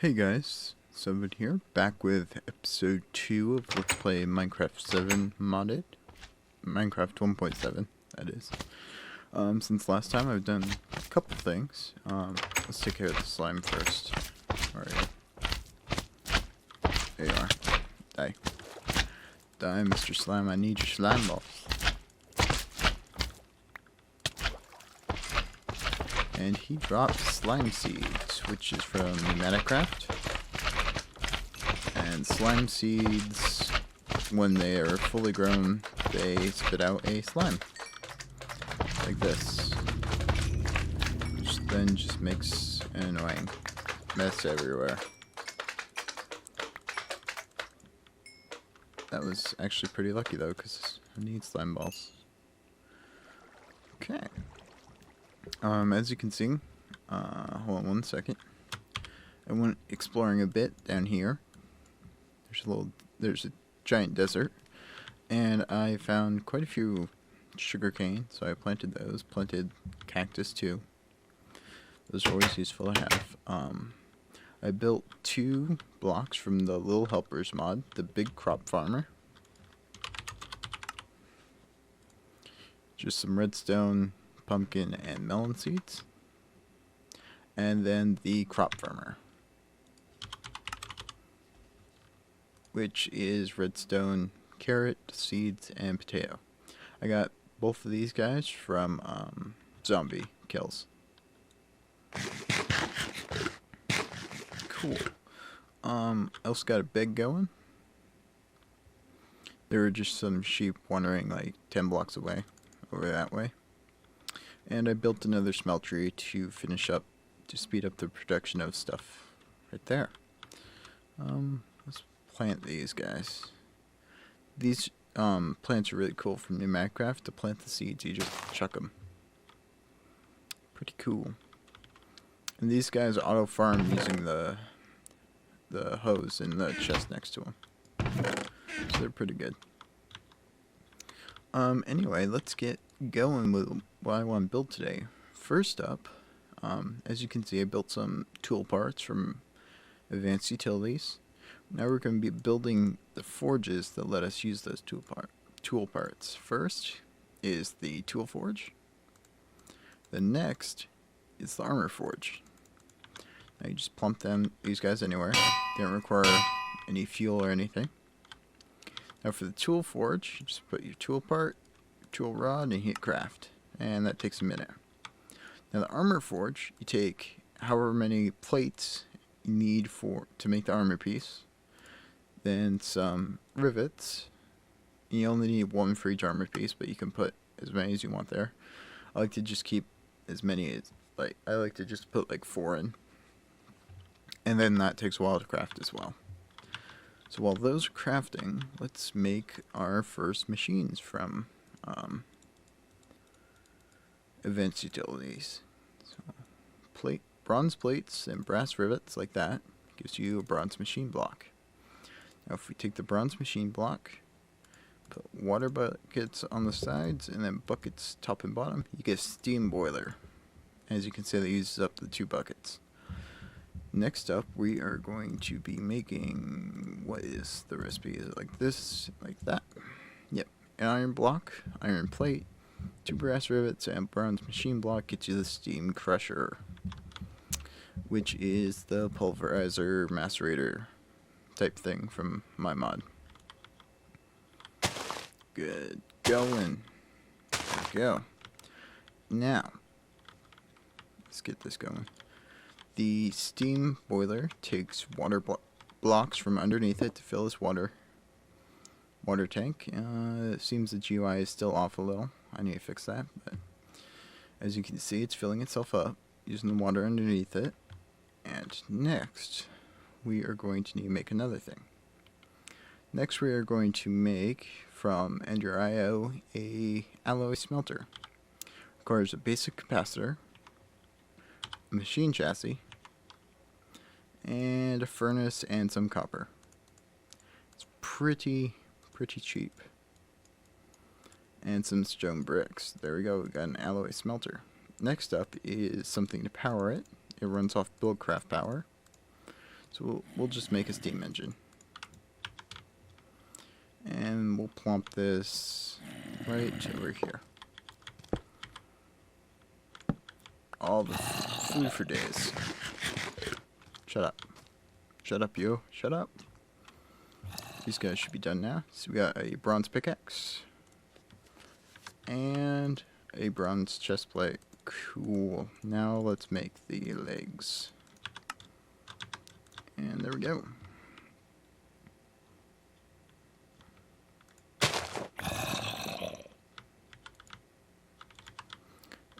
Hey guys, Seven here, back with episode 2 of Let's Play Minecraft 7 modded. Minecraft 1.7, that is. Since last time I've done a couple things. Let's take care of the slime first. Where are you? There you are. Die. Die, Mr. Slime, I need your slime balls. And he dropped slime seeds, which is from Remastered. And slime seeds, when they are fully grown, they spit out a slime. Like this. Which then just makes an annoying mess everywhere. That was actually pretty lucky though, because I need slime balls. Okay. As you can see, hold on one second. I went exploring a bit down here. There's a giant desert, and I found quite a few sugarcane, so I planted those. Planted cactus too. Those are always useful to have. I built 2 blocks from the Little Helpers mod, the Big Crop Farmer. Just some redstone, pumpkin, and melon seeds. And then the crop farmer, which is redstone, carrot, seeds, and potato. I got both of these guys from zombie kills. Cool. I also got a bed going. There were just some sheep wandering like 10 blocks away, over that way. And I built another smeltery to finish up, to speed up the production of stuff right there. Let's plant these guys. These plants are really cool from New Minecraft. To plant the seeds, you just chuck them. Pretty cool. And these guys auto farm using the hose in the chest next to them. So they're pretty good. Anyway, let's get going with what I want to build today. First up, as you can see, I built some tool parts from Advanced Utilities. Now we're going to be building the forges that let us use those tool parts. First is the tool forge. The next is the armor forge. Now you just plump these guys anywhere. They don't require any fuel or anything. Now for the tool forge, you just put your tool part, your tool rod, and hit craft. And that takes a minute. Now the armor forge, you take however many plates you need to make the armor piece. Then some rivets. You only need 1 for each armor piece, but you can put as many as you want there. I like to just keep as many as, I like to just put like 4 in. And then that takes a while to craft as well. So while those are crafting, let's make our first machines from Advanced Utilities. So bronze plates and brass rivets like that gives you a bronze machine block. Now if we take the bronze machine block, put water buckets on the sides and then buckets top and bottom, you get a steam boiler. As you can see, that uses up the 2 buckets. Next up, we are going to be making, what is the recipe? Is it like this, like that? Yep, an iron block, iron plate, 2 brass rivets, and bronze machine block gets you the steam crusher, which is the pulverizer macerator type thing from my mod. Good going. There we go. Now, let's get this going. The steam boiler takes water blocks from underneath it to fill this water tank. It seems the GUI is still off a little. I need to fix that. But as you can see, it's filling itself up using the water underneath it. And next, we are going to need to make another thing. Next, we are going to make from Ender.io a alloy smelter. Requires a basic capacitor, a machine chassis, and a furnace and some copper. It's pretty cheap. And some stone bricks. There we go, we got an alloy smelter. Next up is something to power it. It runs off Buildcraft power. So we'll just make a steam engine. And we'll plump this right over here. All the food for days. Shut up. Shut up, you. Shut up. These guys should be done now. So we got a bronze pickaxe. And a bronze chest plate. Cool. Now let's make the legs. And there we go.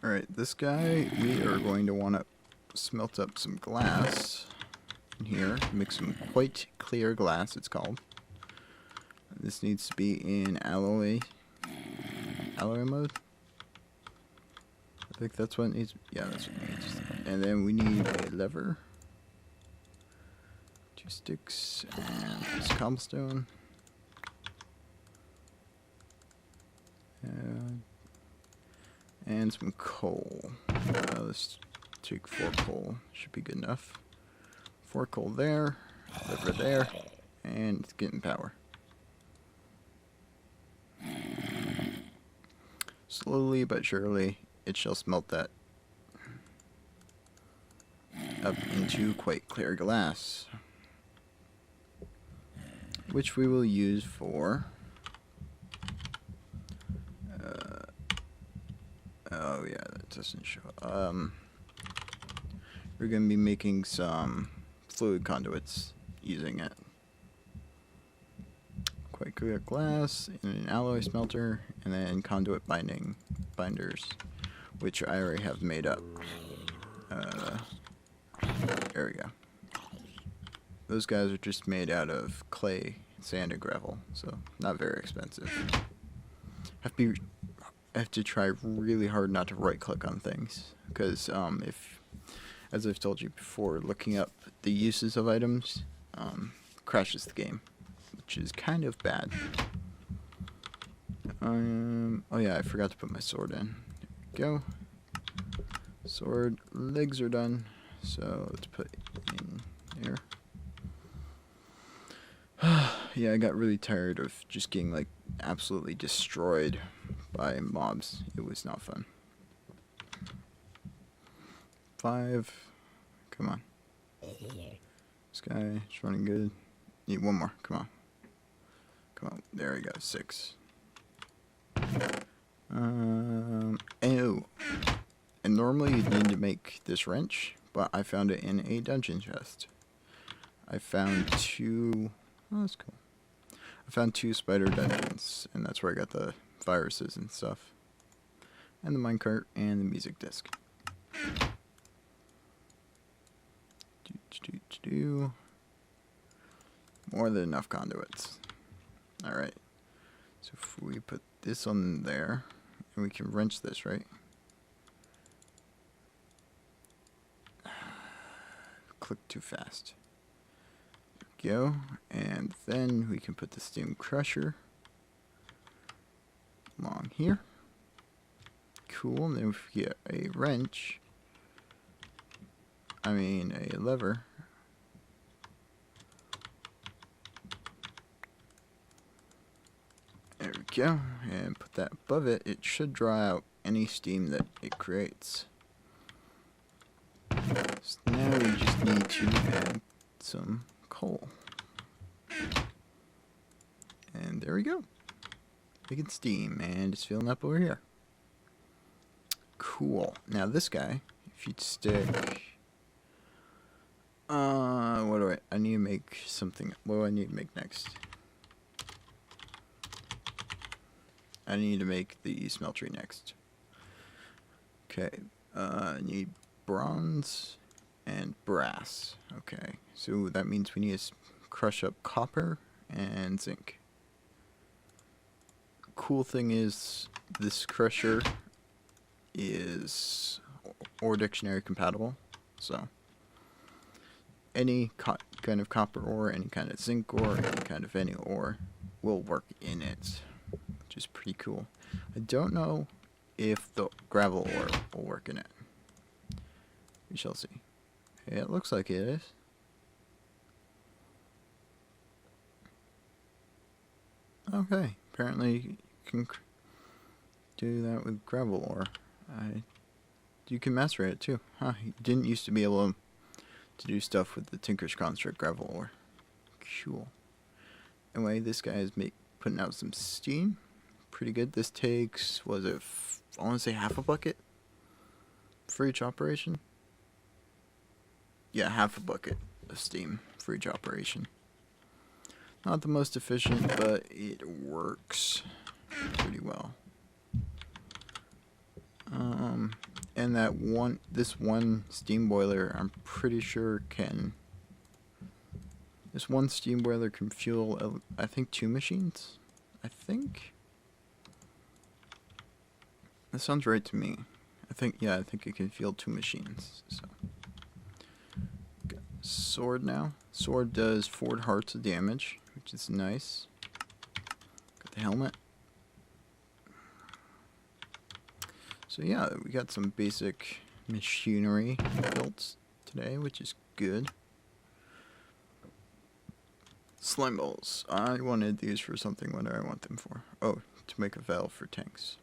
Alright, this guy, we are going to want to smelt up some glass in here. Make some quite clear glass, it's called. This needs to be in alloy mode. I think that's what it needs. Yeah, that's what it needs. And then we need a lever. 2 sticks and this cobblestone. And some coal. Let's take 4 coal. Should be good enough. 4 coal there, lever there, and it's getting power. Slowly but surely, it shall smelt that up into quite clear glass, which we will use for oh yeah, that doesn't show. We're gonna be making some fluid conduits using it. Quite clear glass in an alloy smelter, and then conduit binders, which I already have made up. There we go. Those guys are just made out of clay, sand, and gravel, so not very expensive. I have to try really hard not to right click on things, because as I've told you before, looking up the uses of items crashes the game, which is kind of bad. Oh yeah, I forgot to put my sword in. There we go. Sword, legs are done, so let's put it in here. Yeah, I got really tired of just getting like absolutely destroyed by mobs. It was not fun. 5. Come on. This guy is running good. Need 1 more. Come on. Come on. There we go. 6. Oh. And normally you'd need to make this wrench, but I found it in a dungeon chest. I found 2... Oh, that's cool. I found 2 spider dungeons, and that's where I got the viruses and stuff. And the minecart and the music disc. More than enough conduits. Alright. So if we put this on there, and we can wrench this, right? Click too fast. There we go. And then we can put the steam crusher along here. Cool. And then if we get a wrench, a lever. There we go. And put that above it. It should draw out any steam that it creates. So now we just need to add some coal. And there we go. Making steam, and it's filling up over here. Cool. Now this guy, if you'd stick... what do I need to make something... What do I need to make next? I need to make the smeltery next. Okay. I need bronze and brass. Okay. So that means we need to crush up copper and zinc. Cool thing is this crusher is ore dictionary compatible, so any kind of copper ore, any kind of zinc ore, any kind of any ore will work in it, which is pretty cool. I don't know if the gravel ore will work in it. We shall see. It looks like it is. Okay, apparently you can do that with gravel ore. You can master it too. Huh, you didn't used to be able to do stuff with the Tinker's Construct gravel ore. Cool. Anyway, this guy is putting out some steam. Pretty good. This takes, was it, I want to say half a bucket for each operation? Yeah, half a bucket of steam for each operation. Not the most efficient, but it works pretty well. And this one steam boiler, I'm pretty sure this one steam boiler can fuel, I think, 2 machines. I think. That sounds right to me. I think it can fuel 2 machines. So, got sword now. Sword does 4 hearts of damage, which is nice. Got the helmet. So yeah, we got some basic machinery built today, which is good. Slime balls. I wanted these for something. What do I want them for? Oh, to make a valve for tanks.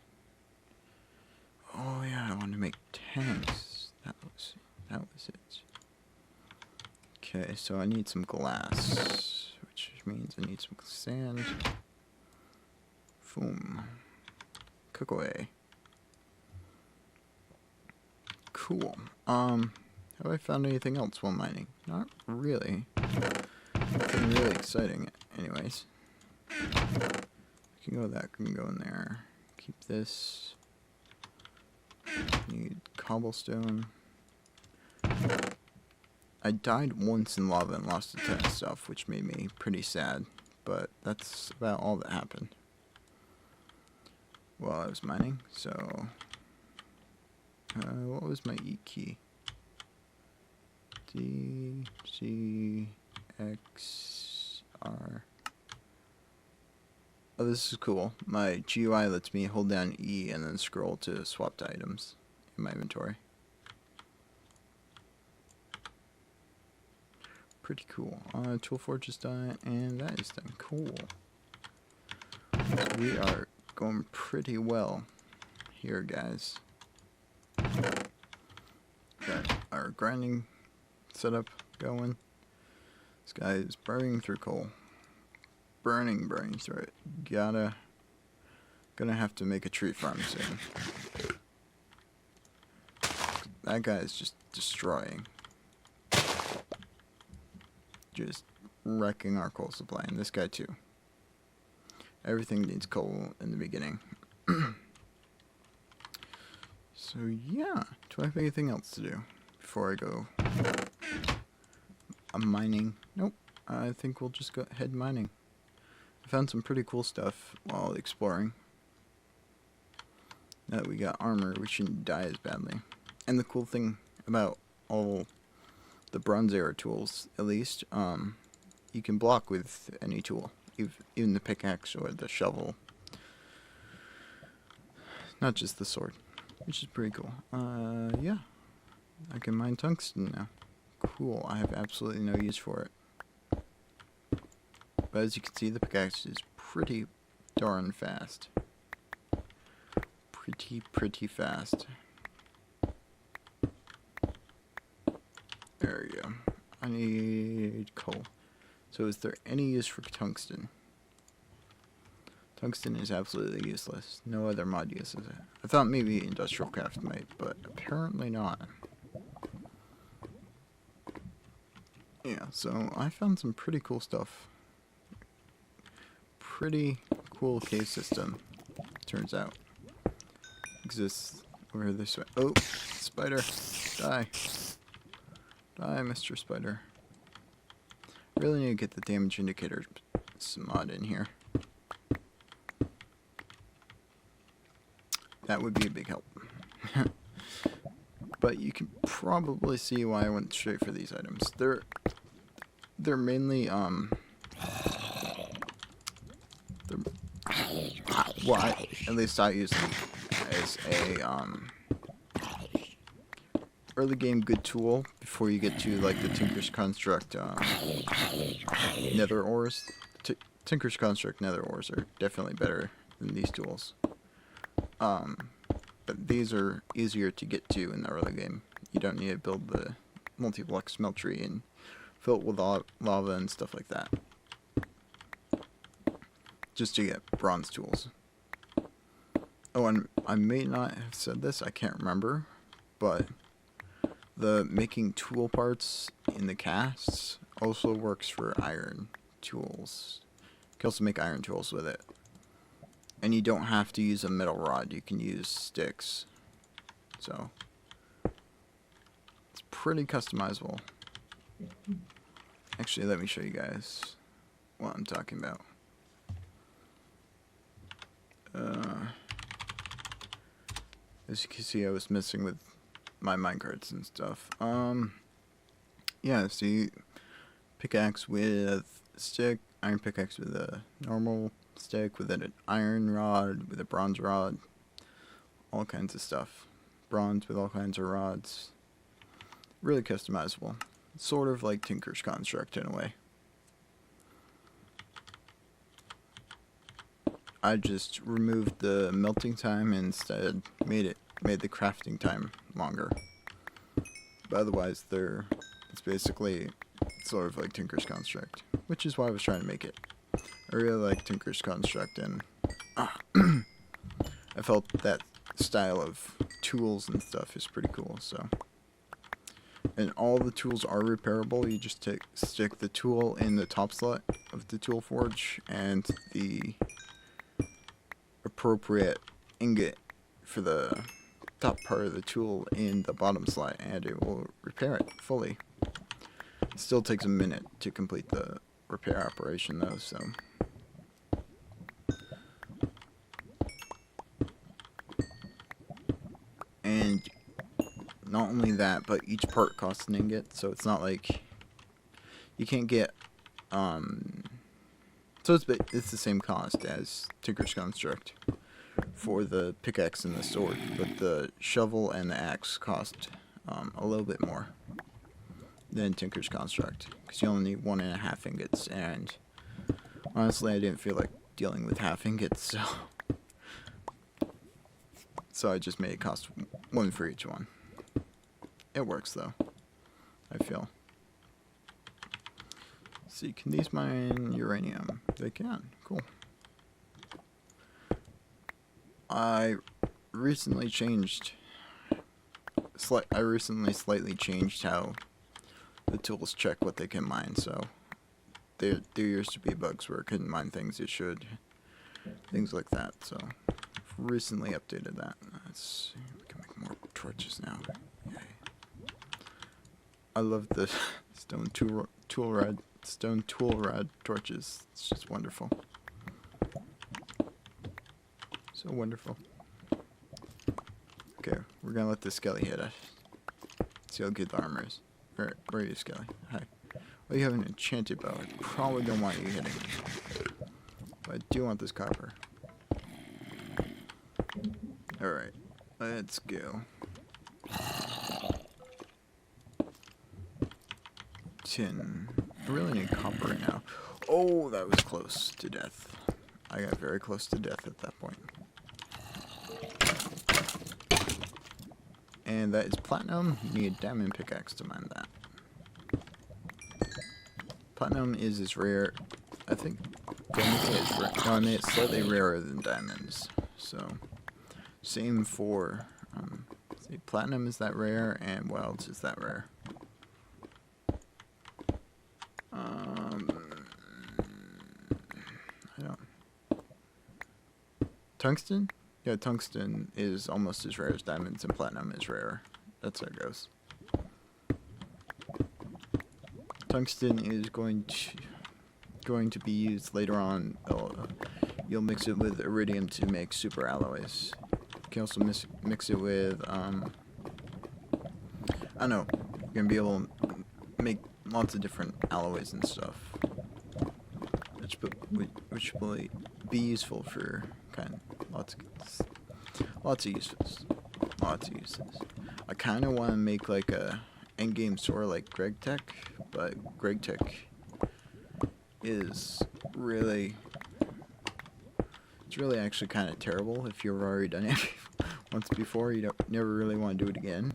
Oh yeah, I wanted to make tanks. That was it. Okay, so I need some glass, which means I need some sand. Boom. Cook away. Cool. Have I found anything else while mining? Not really. Nothing really exciting, anyways. Can go that, can go in there. Keep this. Need cobblestone. I died once in lava and lost a ton of stuff, which made me pretty sad, but that's about all that happened while I was mining. So, what was my E key? D, C, X, R. Oh, this is cool. My GUI lets me hold down E and then scroll to swap to items in my inventory. Pretty cool. Tool forge is done, and that is done. Cool. So we are going pretty well here, guys. Got our grinding setup going. This guy is burning through coal. Burning through it. Gonna have to make a tree farm soon. That guy is just destroying. Just wrecking our coal supply, and this guy too. Everything needs coal in the beginning. So yeah, do I have anything else to do before I go? I'm mining. Nope. I think we'll just go ahead mining. I found some pretty cool stuff while exploring. Now that we got armor, we shouldn't die as badly. And the cool thing about all the Bronze Era tools, at least, you can block with any tool, even the pickaxe or the shovel. Not just the sword, which is pretty cool. Yeah, I can mine tungsten now. Cool. I have absolutely no use for it. But as you can see, the pickaxe is pretty darn fast. Pretty fast. There we go. I need coal. So is there any use for tungsten? Tungsten is absolutely useless. No other mod uses it. I thought maybe industrial craft might, but apparently not. Yeah, so I found some pretty cool stuff. Pretty cool cave system, turns out. Exists over this way. Oh, spider. Die. Die, Mr. Spider. Really need to get the damage indicator mod in here. That would be a big help. But you can probably see why I went straight for these items. They're mainly well, at least I use them as a early game good tool before you get to like the Tinker's Construct nether ores. Tinker's Construct Nether Ores are definitely better than these tools. But these are easier to get to in the early game. You don't need to build the multi-block smeltery and fill it with lava and stuff like that. Just to get bronze tools. Oh, and I may not have said this, I can't remember, but the making tool parts in the casts also works for iron tools. You can also make iron tools with it. And you don't have to use a metal rod, you can use sticks. So, it's pretty customizable. Actually, let me show you guys what I'm talking about. As you can see, I was messing with my minecarts and stuff. Yeah, see, pickaxe with stick, iron pickaxe with a normal stick, with an iron rod, with a bronze rod, all kinds of stuff. Bronze with all kinds of rods. Really customizable. Sort of like Tinker's Construct in a way. I just removed the melting time and instead made the crafting time longer. But otherwise, it's basically sort of like Tinker's Construct, which is why I was trying to make it. I really like Tinker's Construct, and I felt that style of tools and stuff is pretty cool. So, and all the tools are repairable. You just stick the tool in the top slot of the tool forge and the appropriate ingot for the top part of the tool in the bottom slot, and it will repair it fully. It still takes a minute to complete the repair operation though, so. And not only that, but each part costs an ingot, so it's not like you can't get so it's the same cost as Tinker's Construct for the pickaxe and the sword, but the shovel and the axe cost a little bit more than Tinker's Construct, because you only need 1.5 ingots, and honestly I didn't feel like dealing with half ingots, so I just made it cost 1 for each one. It works though, I feel. See, can these mine uranium? They can. Cool. I recently slightly changed how the tools check what they can mine. So there used to be bugs where it couldn't mine things it should, things like that. So I've recently updated that. Let's see, we can make more torches now. Yay. I love the stone tool rod torches. It's just wonderful. So wonderful. Okay, we're gonna let the skelly hit us. See how good the armor is. Where are you, skelly? Hi. Well, you have an enchanted bow. I probably don't want you hitting me. But I do want this copper. Alright, let's go. 10. I really need copper right now. Oh, that was close to death. I got very close to death at that point. And that is platinum. You need a diamond pickaxe to mine that. Platinum is as rare, I think. Did I make it rare? No, I made it slightly rarer than diamonds. So, same for. See, platinum is that rare, and what else is that rare? I don't. Tungsten? Yeah, tungsten is almost as rare as diamonds, and platinum is rarer. That's how it goes. Tungsten is going to be used later on. You'll mix it with iridium to make super alloys. You can also mix it with I don't know. You're gonna be able to make lots of different alloys and stuff, which will be useful for lots of uses. I kind of want to make like a endgame sword like Greg Tech, but Greg Tech is really, it's really actually kind of terrible if you've already done it once before. You don't never really want to do it again.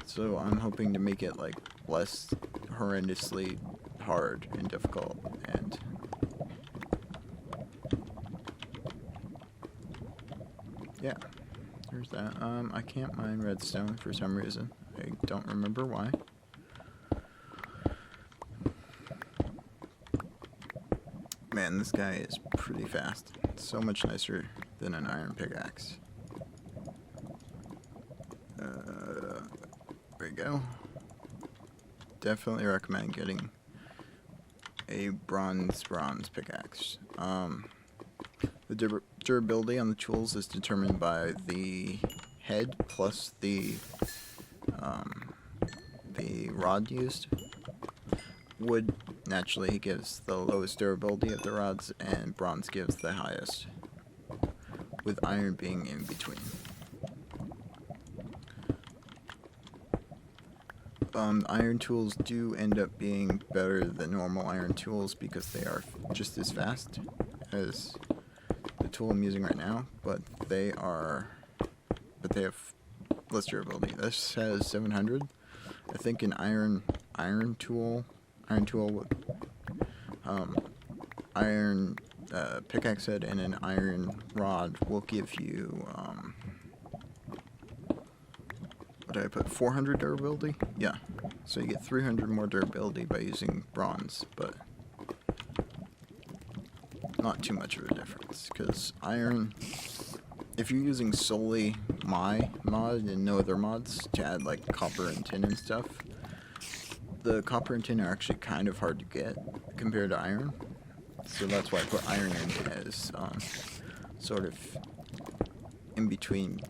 So I'm hoping to make it like less horrendously hard and difficult. And yeah, there's that. I can't mine redstone for some reason. I don't remember why. Man, this guy is pretty fast. So much nicer than an iron pickaxe. There we go. Definitely recommend getting a bronze pickaxe. The durability on the tools is determined by the head plus the rod used. Wood naturally gives the lowest durability of the rods, and bronze gives the highest, with iron being in between. Iron tools do end up being better than normal iron tools because they are just as fast as the tool I'm using right now, but they have less durability. This has 700. I think an iron tool with iron pickaxe head and an iron rod will give you what did I put? 400 durability? Yeah. So you get 300 more durability by using bronze, but not too much of a difference, because iron, if you're using solely my mod and no other mods to add like copper and tin and stuff, the copper and tin are actually kind of hard to get compared to iron. So that's why I put iron in as sort of in between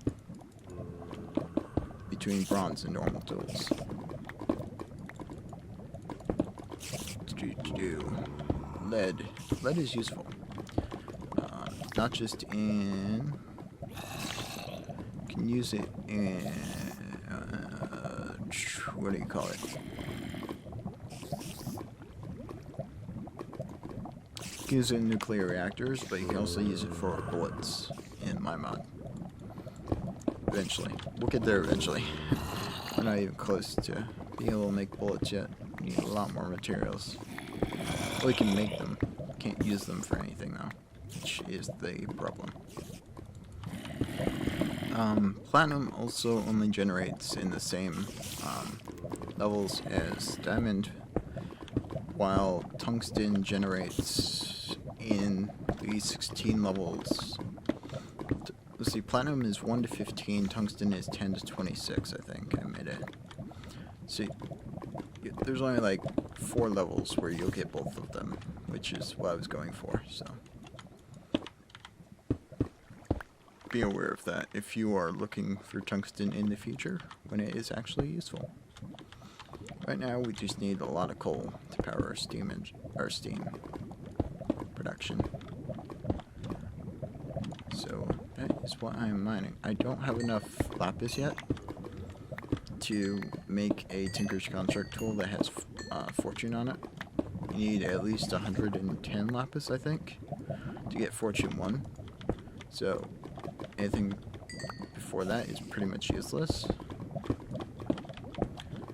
bronze and normal tools. Lead. Lead is useful. Not just in... You can use it in... what do you call it? You can use it in nuclear reactors, but you can also use it for bullets in my mod. Eventually. We'll get there eventually. We're not even close to being able to make bullets yet. We need a lot more materials. We can make them. Can't use them for anything though, which is the problem. Platinum also only generates in the same levels as diamond, while tungsten generates in the 16 levels. Let's see, platinum is 1 to 15, tungsten is 10 to 26, I think. I made it. See, there's only like 4 levels where you'll get both of them, which is what I was going for, so. Be aware of that if you are looking for tungsten in the future, when it is actually useful. Right now, we just need a lot of coal to power our steam production. So, that is what I am mining. I don't have enough lapis yet to make a Tinker's Construct tool that has Fortune on it. You need at least 110 lapis, I think, to get Fortune 1. So, anything before that is pretty much useless.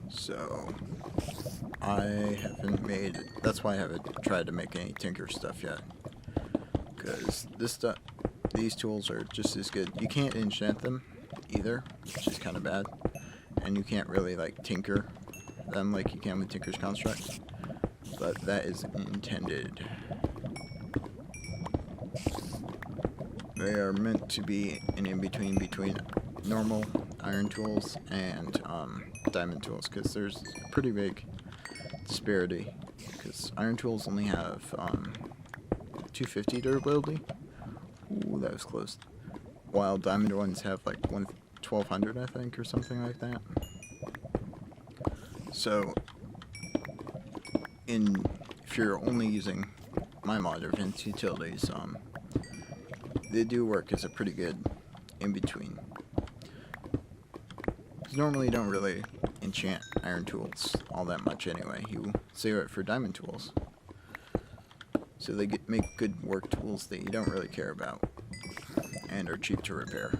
So, I haven't made... That's why I haven't tried to make any Tinker stuff yet. Because this stuff... These tools are just as good. You can't enchant them either, which is kind of bad. And you can't really, like, tinker them like you can with Tinker's Construct. But that is intended. They are meant to be an in-between between normal iron tools and diamond tools, because there's a pretty big disparity. Because iron tools only have 250 durability. Ooh, that was close. While diamond ones have like 1200, I think, or something like that. So, if you're only using my mod or Advanced Utilities, they do work as a pretty good in-between. Because normally you don't really enchant iron tools all that much anyway. You save it for diamond tools. so they make good work tools that you don't really care about and are cheap to repair.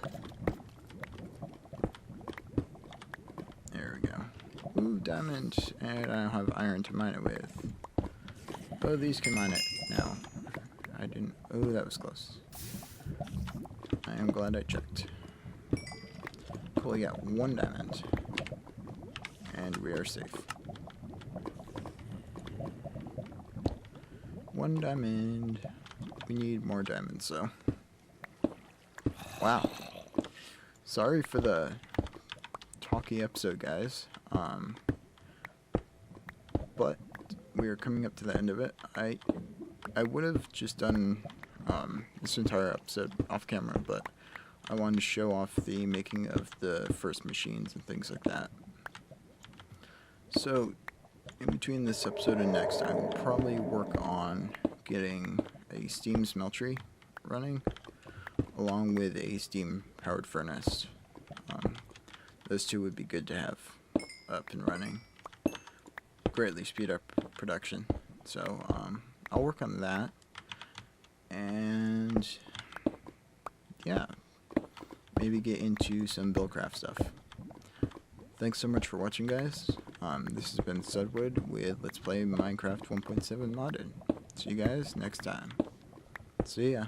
There we go. Ooh, diamond, and I don't have iron to mine it with. Oh, these can mine it now. I didn't. Oh, that was close. I am glad I checked. Cool, we got 1 diamond. And we are safe. 1 diamond. We need more diamonds, though. Wow. Sorry for the talky episode, guys. But we are coming up to the end of it. I would have just done this entire episode off camera, but I wanted to show off the making of the first machines and things like that. So, in between this episode and next, I will probably work on getting a steam smeltery running, along with a steam-powered furnace. Those two would be good to have up and running. Greatly speed up production. So, I'll work on that. And, yeah, maybe get into some Buildcraft stuff. Thanks so much for watching, guys. This has been Studwood with Let's Play Minecraft 1.7 Modded. See you guys next time. See ya.